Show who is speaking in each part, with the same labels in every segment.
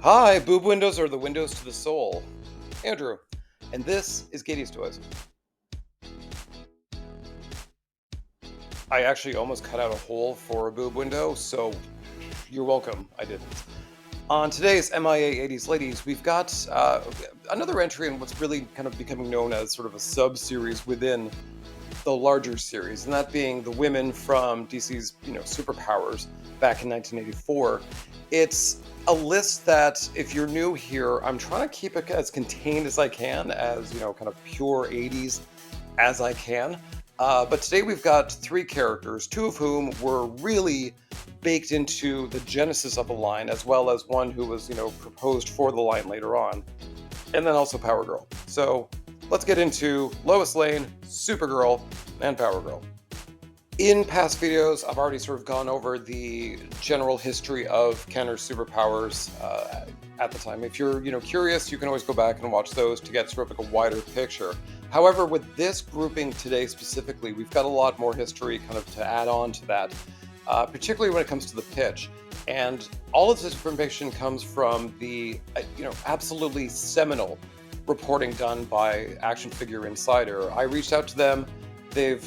Speaker 1: Hi, boob windows are the windows to the soul. Andrew, and this is Gayties Toys. I actually almost cut out a hole for a boob window, so you're welcome. I didn't. On today's MIA 80s Ladies, we've got another entry in what's really kind of becoming known as sort of a sub-series within the larger series, and that being the women from DC's, superpowers back in 1984. It's a list that, if you're new here, I'm trying to keep it as contained as I can, as, kind of pure 80s as I can. But today we've got three characters, two of whom were really baked into the genesis of the line, as well as one who was, proposed for the line later on, and then also Power Girl. So let's get into Lois Lane, Supergirl, and Power Girl. In past videos, I've already sort of gone over the general history of Kenner's superpowers at the time. If you're, curious, you can always go back and watch those to get sort of like a wider picture. However, with this grouping today specifically, we've got a lot more history kind of to add on to that, particularly when it comes to the pitch. And all of this information comes from the, absolutely seminal reporting done by Action Figure Insider. I reached out to them. They've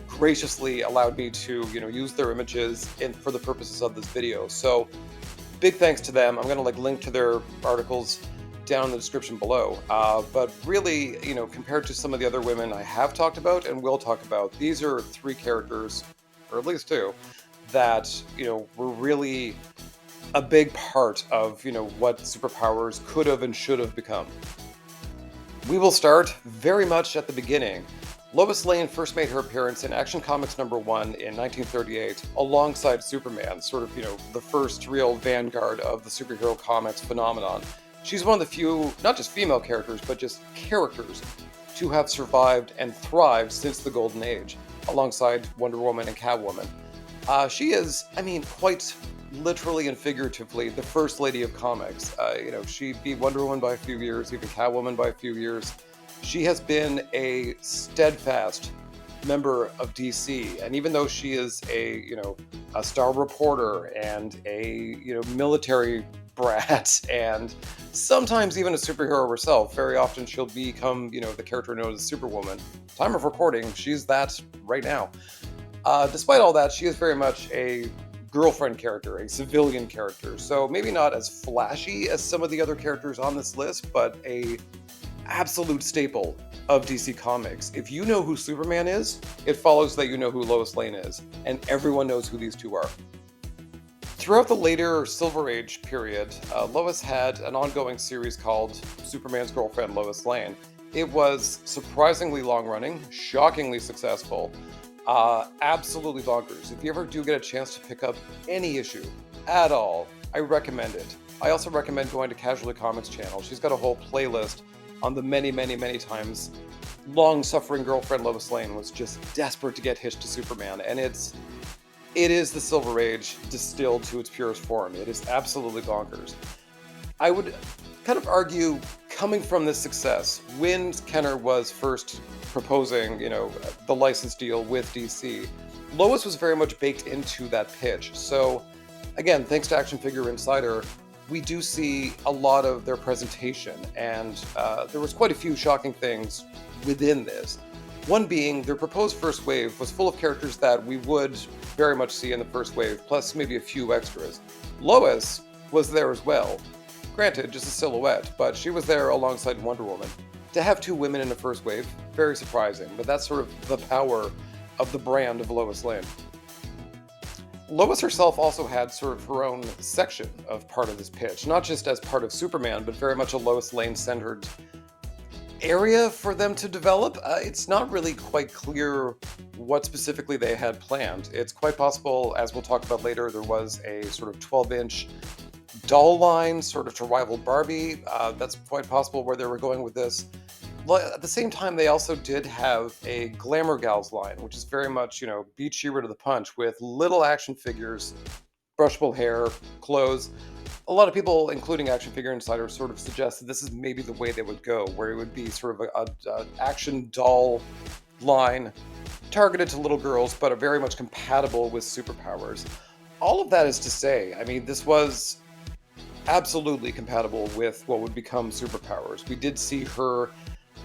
Speaker 1: graciously allowed me to, use their images for the purposes of this video. So big thanks to them. I'm going to link to their articles down in the description below. But really, compared to some of the other women I have talked about and will talk about, these are three characters, or at least two, that, were really a big part of, what superpowers could have and should have become. We will start very much at the beginning. Lois Lane first made her appearance in Action Comics #1 in 1938, alongside Superman, sort of, the first real vanguard of the superhero comics phenomenon. She's one of the few, not just female characters, but just characters to have survived and thrived since the Golden Age, alongside Wonder Woman and Catwoman. She is, quite literally and figuratively, the first lady of comics. She beat Wonder Woman by a few years, even Catwoman by a few years. She has been a steadfast member of DC, and even though she is a star reporter and a, military brat and sometimes even a superhero herself, very often she'll become, the character known as Superwoman. Time of recording, she's that right now. Despite all that, she is very much a girlfriend character, a civilian character, so maybe not as flashy as some of the other characters on this list, but a absolute staple of DC Comics. If you know who Superman is, it follows that you know who Lois Lane is, and everyone knows who these two are. Throughout the later Silver Age period, Lois had an ongoing series called Superman's Girlfriend, Lois Lane. It was surprisingly long-running, shockingly successful, absolutely bonkers. If you ever do get a chance to pick up any issue at all, I recommend it. I also recommend going to Casually Comics channel. She's got a whole playlist on the many, many, many times long-suffering girlfriend Lois Lane was just desperate to get hitched to Superman, and it is the Silver Age distilled to its purest form. It is absolutely bonkers. I would kind of argue, coming from this success, when Kenner was first proposing, the license deal with DC, Lois was very much baked into that pitch. So, again, thanks to Action Figure Insider, we do see a lot of their presentation, and there was quite a few shocking things within this. One being, their proposed first wave was full of characters that we would very much see in the first wave, plus maybe a few extras. Lois was there as well. Granted, just a silhouette, but she was there alongside Wonder Woman. To have two women in the first wave, very surprising, but that's sort of the power of the brand of Lois Lane. Lois herself also had sort of her own section of part of this pitch, not just as part of Superman, but very much a Lois Lane-centered area for them to develop. It's not really quite clear what specifically they had planned. It's quite possible, as we'll talk about later, there was a sort of 12-inch doll line, sort of to rival Barbie. That's quite possible where they were going with this. At the same time, they also did have a Glamour Gals line, which is very much, beat She-Ra to the punch, with little action figures, brushable hair, clothes. A lot of people, including Action Figure Insider, sort of suggest that this is maybe the way they would go, where it would be sort of a action doll line targeted to little girls, but are very much compatible with superpowers. All of that is to say, this was absolutely compatible with what would become superpowers. We did see her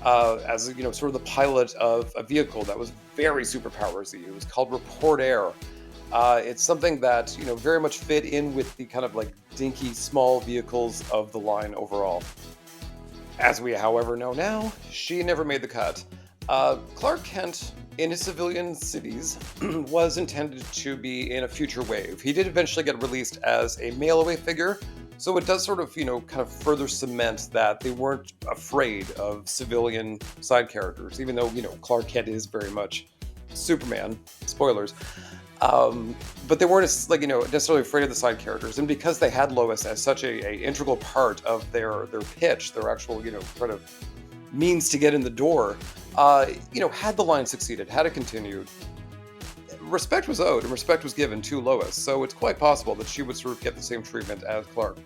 Speaker 1: as sort of the pilot of a vehicle that was very superpowersy. It was called Report Air. It's something that very much fit in with the kind of like dinky small vehicles of the line overall. As we, however, know now, she never made the cut. Clark Kent, in his civilian cities, was intended to be in a future wave. He did eventually get released as a mail-away figure, so it does sort of, kind of further cement that they weren't afraid of civilian side characters, even though, Clark Kent is very much Superman. Spoilers. But they weren't necessarily afraid of the side characters, and because they had Lois as such a integral part of their pitch, their actual kind of means to get in the door, had the line succeeded, had it continued, respect was owed and respect was given to Lois, so it's quite possible that she would sort of get the same treatment as Clark.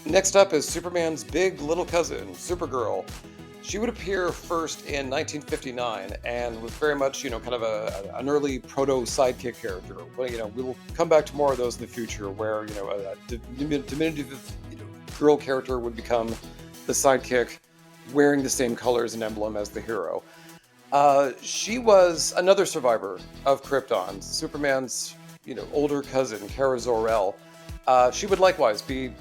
Speaker 1: Next up is Superman's big little cousin, Supergirl. She would appear first in 1959 and was very much, kind of an early proto-sidekick character. Well, we will come back to more of those in the future where, a diminutive girl character would become the sidekick wearing the same colors and emblem as the hero. She was another survivor of Krypton, Superman's, older cousin, Kara Zor-El. She would likewise be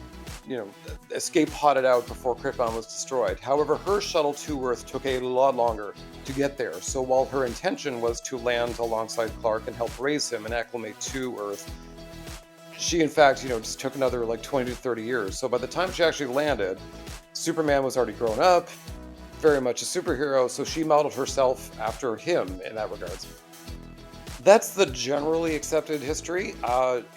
Speaker 1: escape potted out before Krypton was destroyed. However, her shuttle to Earth took a lot longer to get there. So while her intention was to land alongside Clark and help raise him and acclimate to Earth, she in fact, just took another like 20 to 30 years. So by the time she actually landed, Superman was already grown up, very much a superhero, so she modeled herself after him in that regards. That's the generally accepted history.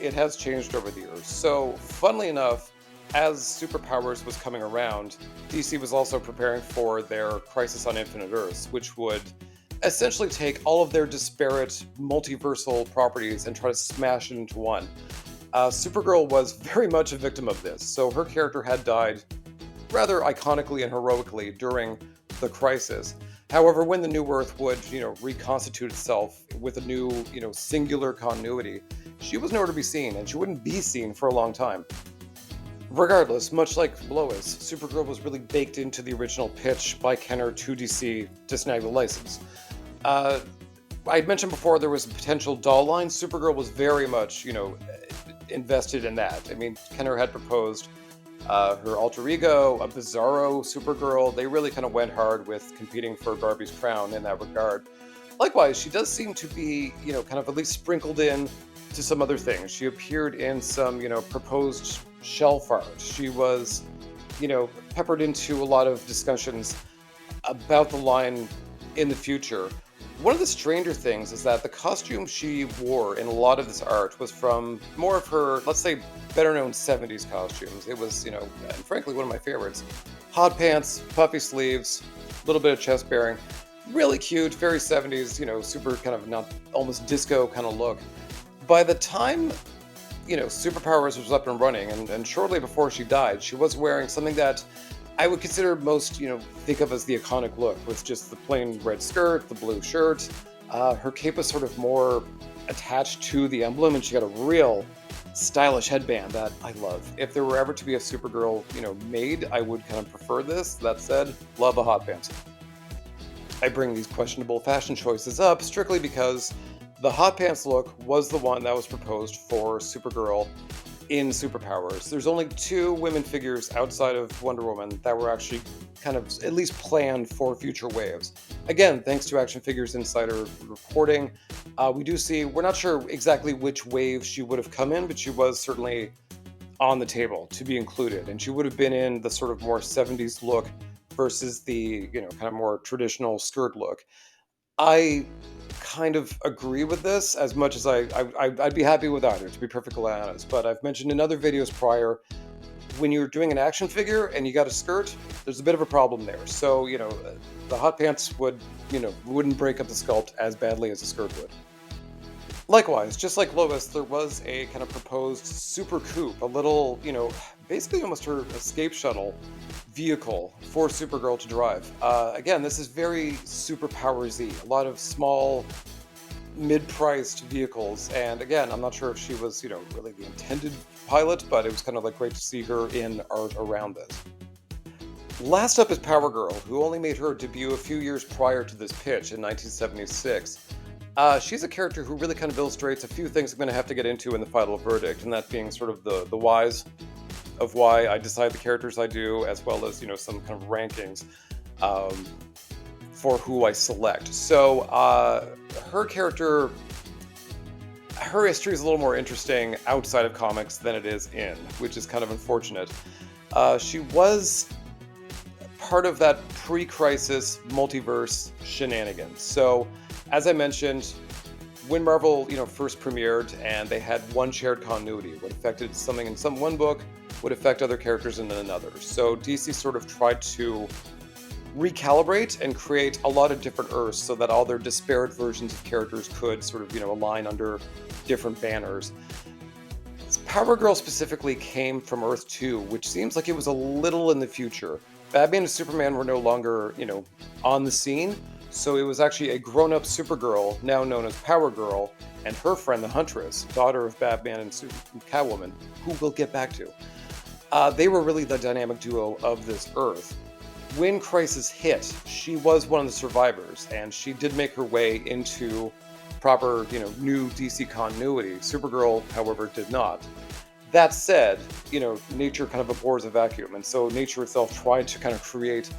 Speaker 1: It has changed over the years. So funnily enough, as superpowers was coming around, DC was also preparing for their Crisis on Infinite Earths, which would essentially take all of their disparate multiversal properties and try to smash it into one. Supergirl was very much a victim of this, so her character had died rather iconically and heroically during the Crisis. However, when the New Earth would, reconstitute itself with a new, singular continuity, she was nowhere to be seen, and she wouldn't be seen for a long time. Regardless, much like Lois, Supergirl was really baked into the original pitch by Kenner to DC to snag the license. I had mentioned before there was a potential doll line. Supergirl was very much, invested in that. I mean, Kenner had proposed her alter ego, a bizarro Supergirl. They really kind of went hard with competing for Barbie's crown in that regard. Likewise, she does seem to be, kind of at least sprinkled in to some other things. She appeared in some, proposed shelf art. She was, peppered into a lot of discussions about the line in the future. One of the stranger things is that the costume she wore in a lot of this art was from more of her, let's say, better known 70s costumes. It was, and frankly, one of my favorites. Hot pants, puffy sleeves, a little bit of chest bearing. Really cute, very 70s, super kind of not almost disco kind of look. By the time, Superpowers was up and running, and shortly before she died, she was wearing something that I would consider most, think of as the iconic look, with just the plain red skirt, the blue shirt. Her cape was sort of more attached to the emblem, and she got a real stylish headband that I love. If there were ever to be a Supergirl, made, I would kind of prefer this. That said, love the hot pants. I bring these questionable fashion choices up strictly because the hot pants look was the one that was proposed for Supergirl in Superpowers. There's only 2 women figures outside of Wonder Woman that were actually kind of at least planned for future waves. Again, thanks to Action Figures Insider reporting, we do see, we're not sure exactly which wave she would have come in, but she was certainly on the table to be included, and she would have been in the sort of more 70s look versus the, kind of more traditional skirt look. I kind of agree with this as much as I'd be happy without it, to be perfectly honest. But I've mentioned in other videos prior, when you're doing an action figure and you got a skirt, there's a bit of a problem there. So, the hot pants wouldn't break up the sculpt as badly as a skirt would. Likewise, just like Lois, there was a kind of proposed super coupe, a little, basically almost her escape shuttle vehicle for Supergirl to drive. Again, this is very Superpowers-y. A lot of small, mid-priced vehicles. And again, I'm not sure if she was, really the intended pilot, but it was kind of like great to see her in art around this. Last up is Power Girl, who only made her debut a few years prior to this pitch in 1976. She's a character who really kind of illustrates a few things I'm going to have to get into in the final verdict, and that being sort of the whys of why I decide the characters I do, as well as, some kind of rankings for who I select. So her character, her history is a little more interesting outside of comics than it is in, which is kind of unfortunate. She was part of that pre-crisis multiverse shenanigans. So, as I mentioned, when Marvel, first premiered, and they had one shared continuity, what affected something in one book would affect other characters in another. So DC sort of tried to recalibrate and create a lot of different Earths so that all their disparate versions of characters could sort of, align under different banners. Power Girl specifically came from Earth 2, which seems like it was a little in the future. Batman and Superman were no longer, on the scene, so it was actually a grown-up Supergirl, now known as Power Girl, and her friend the Huntress, daughter of Batman and Catwoman, who we'll get back to. They were really the dynamic duo of this Earth. When Crisis hit, she was one of the survivors, and she did make her way into proper, new DC continuity. Supergirl, however, did not. That said, nature kind of abhors a vacuum, and so nature itself tried to kind of create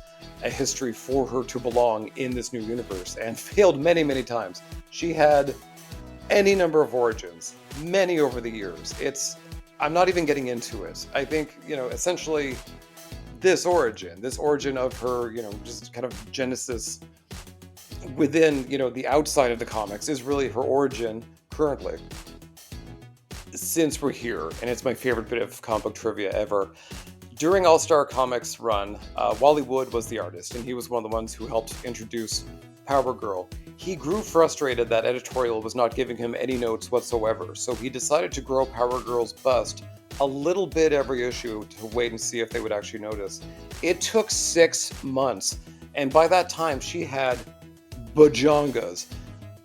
Speaker 1: a history for her to belong in this new universe, and failed many, many times. She had any number of origins, many over the years. I'm not even getting into it. I think, essentially, this origin of her, just kind of genesis within, the outside of the comics is really her origin currently. Since we're here, and it's my favorite bit of comic book trivia ever, during All-Star Comics run, Wally Wood was the artist, and he was one of the ones who helped introduce Power Girl. He grew frustrated that editorial was not giving him any notes whatsoever, so he decided to grow Power Girl's bust a little bit every issue to wait and see if they would actually notice. It took 6 months, and by that time she had bajongas.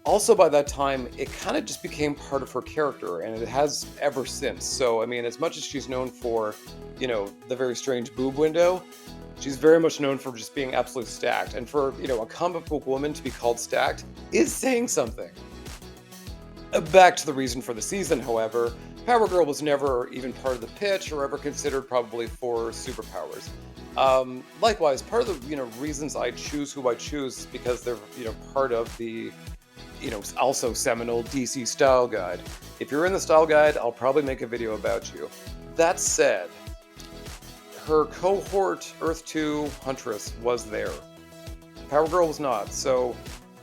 Speaker 1: Also, by that time, it kind of just became part of her character, and it has ever since. So, I mean, as much as she's known for, the very strange boob window, she's very much known for just being absolutely stacked. And for, a comic book woman to be called stacked is saying something. Back to the reason for the season, however, Power Girl was never even part of the pitch or ever considered probably for superpowers. Likewise, part of the, reasons I choose who I choose is because they're, part of the also seminal DC Style Guide. If you're in the Style Guide, I'll probably make a video about you. That said, her cohort Earth 2 Huntress was there. Power Girl was not, so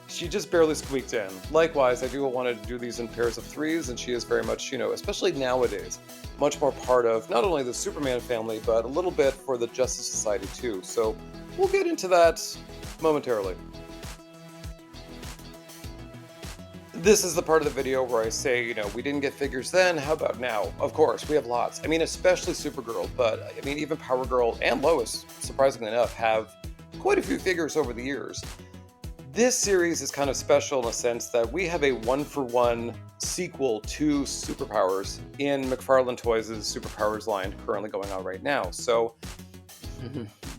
Speaker 1: she just barely squeaked in. Likewise, I do want to do these in pairs of 3s, and she is very much, especially nowadays, much more part of not only the Superman family, but a little bit for the Justice Society too. So we'll get into that momentarily. This is the part of the video where I say, we didn't get figures then, how about now? Of course, we have lots. I mean, especially Supergirl, but I mean, even Power Girl and Lois, surprisingly enough, have quite a few figures over the years. This series is kind of special in a sense that we have a one-for-one sequel to Superpowers in McFarlane Toys' Superpowers line currently going on right now. So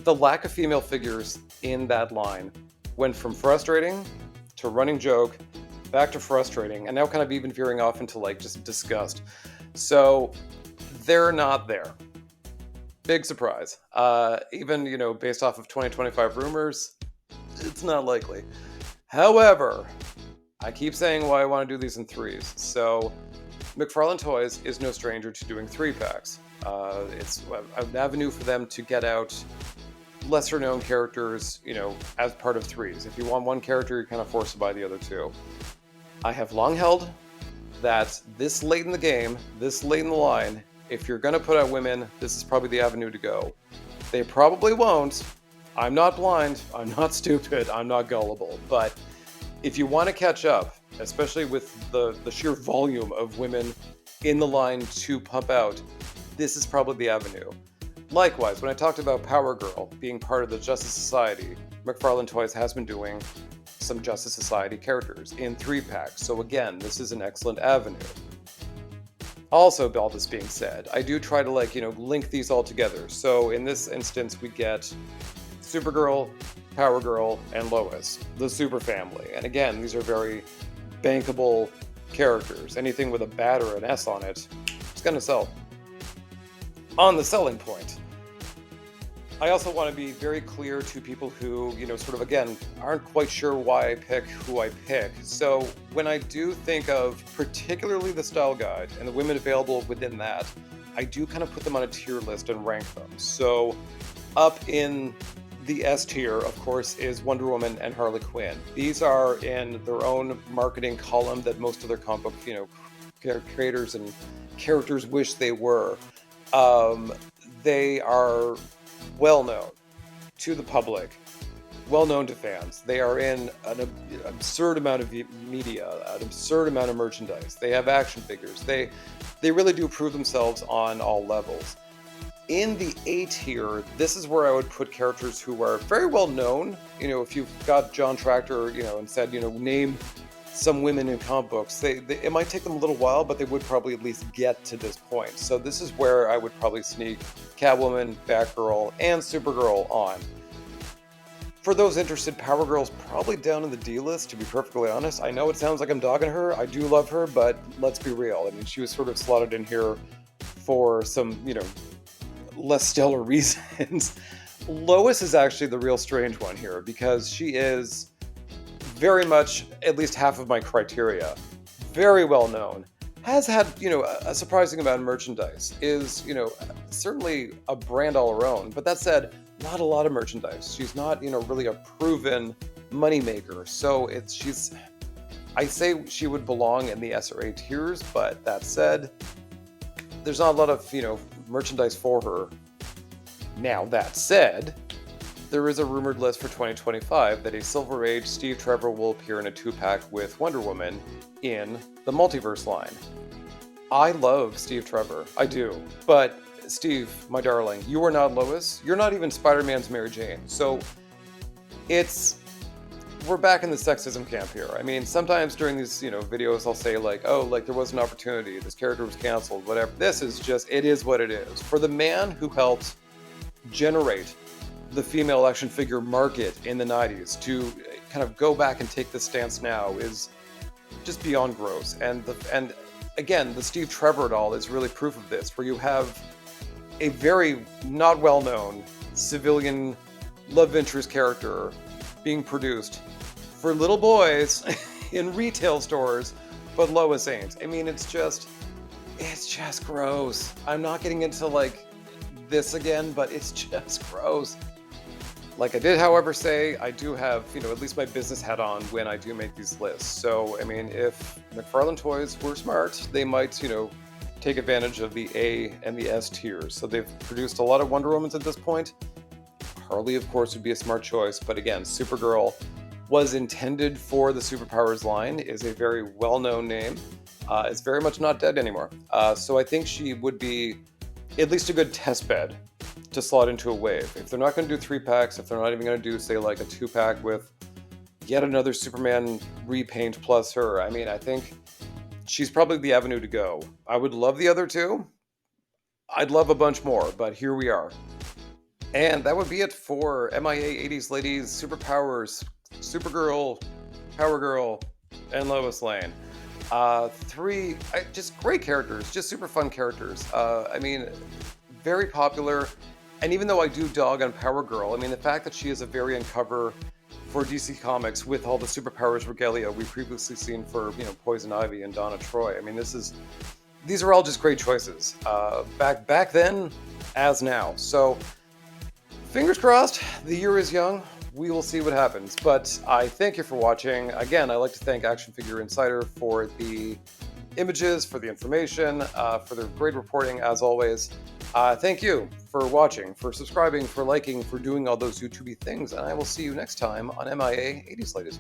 Speaker 1: the lack of female figures in that line went from frustrating to running joke, back to frustrating, and now kind of even veering off into just disgust. So they're not there. Big surprise. Even, based off of 2025 rumors, it's not likely. However, I keep saying why I want to do these in 3s. So McFarlane Toys is no stranger to doing 3-packs. It's an avenue for them to get out lesser known characters, as part of 3s. If you want one character, you're kind of forced to buy the other 2. I have long held that this late in the game, this late in the line, if you're going to put out women, this is probably the avenue to go. They probably won't. I'm not blind. I'm not stupid. I'm not gullible. But if you want to catch up, especially with the sheer volume of women in the line to pump out, this is probably the avenue. Likewise, when I talked about Power Girl being part of the Justice Society, McFarlane Toys has been doing some Justice Society characters in 3-packs. So again, this is an excellent avenue. Also, all this being said, I do try to link these all together. So in this instance, we get Supergirl, Power Girl, and Lois, the super family. And again, these are very bankable characters. Anything with a bat or an S on it, it's gonna sell. On the selling point, I also want to be very clear to people who, again, aren't quite sure why I pick who I pick. So when I do think of particularly the style guide and the women available within that, I do kind of put them on a tier list and rank them. So up in the S tier, of course, is Wonder Woman and Harley Quinn. These are in their own marketing column that most of their comic book, creators and characters wish they were. They are well known to the public, well known to fans. They are in an absurd amount of media, an absurd amount of merchandise. They have action figures. They really do prove themselves on all levels. In the A tier, this is where I would put characters who are very well known. If you've got John Tractor, and said, name some women in comic books, it might take them a little while, but they would probably at least get to this point. So this is where I would probably sneak Catwoman, Batgirl, and Supergirl on. For those interested, Power Girl's probably down in the D list, to be perfectly honest. I know it sounds like I'm dogging her. I do love her, but let's be real. I mean, she was sort of slotted in here for some, less stellar reasons. Lois is actually the real strange one here, because she is very much at least half of my criteria. Very well known. Has had, a surprising amount of merchandise. Is, certainly a brand all her own. But that said, not a lot of merchandise. She's not, really a proven moneymaker. So I say she would belong in the S or A tiers, but that said, there's not a lot of, merchandise for her. Now, that said, there is a rumored list for 2025 that a Silver Age Steve Trevor will appear in a 2-pack with Wonder Woman in the Multiverse line. I love Steve Trevor. I do. But Steve, my darling, you are not Lois. You're not even Spider-Man's Mary Jane. So we're back in the sexism camp here. I mean, sometimes during these, videos, I'll say there was an opportunity. This character was canceled, whatever. This is just, it is what it is. For the man who helped generate the female action figure market in the 90s to kind of go back and take this stance now is just beyond gross. And again, the Steve Trevor doll is really proof of this, where you have a very not well-known civilian love interest character being produced for little boys in retail stores, but Lois ain't. I mean, it's just gross. I'm not getting into this again, but it's just gross. Like I did, however, say, I do have, at least my business hat on when I do make these lists. So, I mean, if McFarlane Toys were smart, they might, take advantage of the A and the S tiers. So they've produced a lot of Wonder Womans at this point. Harley, of course, would be a smart choice. But again, Supergirl was intended for the Superpowers line, is a very well-known name. It's very much not dead anymore. So I think she would be at least a good test bed to slot into a wave. If they're not going to do 3-packs, if they're not even going to do, say, like a 2-pack with yet another Superman repaint plus her, I mean, I think she's probably the avenue to go. I would love the other two. I'd love a bunch more, but here we are. And that would be it for MIA 80s Ladies, Superpowers, Supergirl, Power Girl, and Lois Lane. Just great characters, just super fun characters. I mean, very popular. And even though I do dog on Power Girl, I mean, the fact that she is a variant cover for DC Comics with all the superpowers regalia we've previously seen for, Poison Ivy and Donna Troy. I mean, these are all just great choices. Back then, as now. So, fingers crossed, the year is young. We will see what happens. But I thank you for watching. Again, I'd like to thank Action Figure Insider for the images, for the information, for their great reporting, as always. Thank you for watching, for subscribing, for liking, for doing all those YouTube-y things, and I will see you next time on MIA 80s Ladies.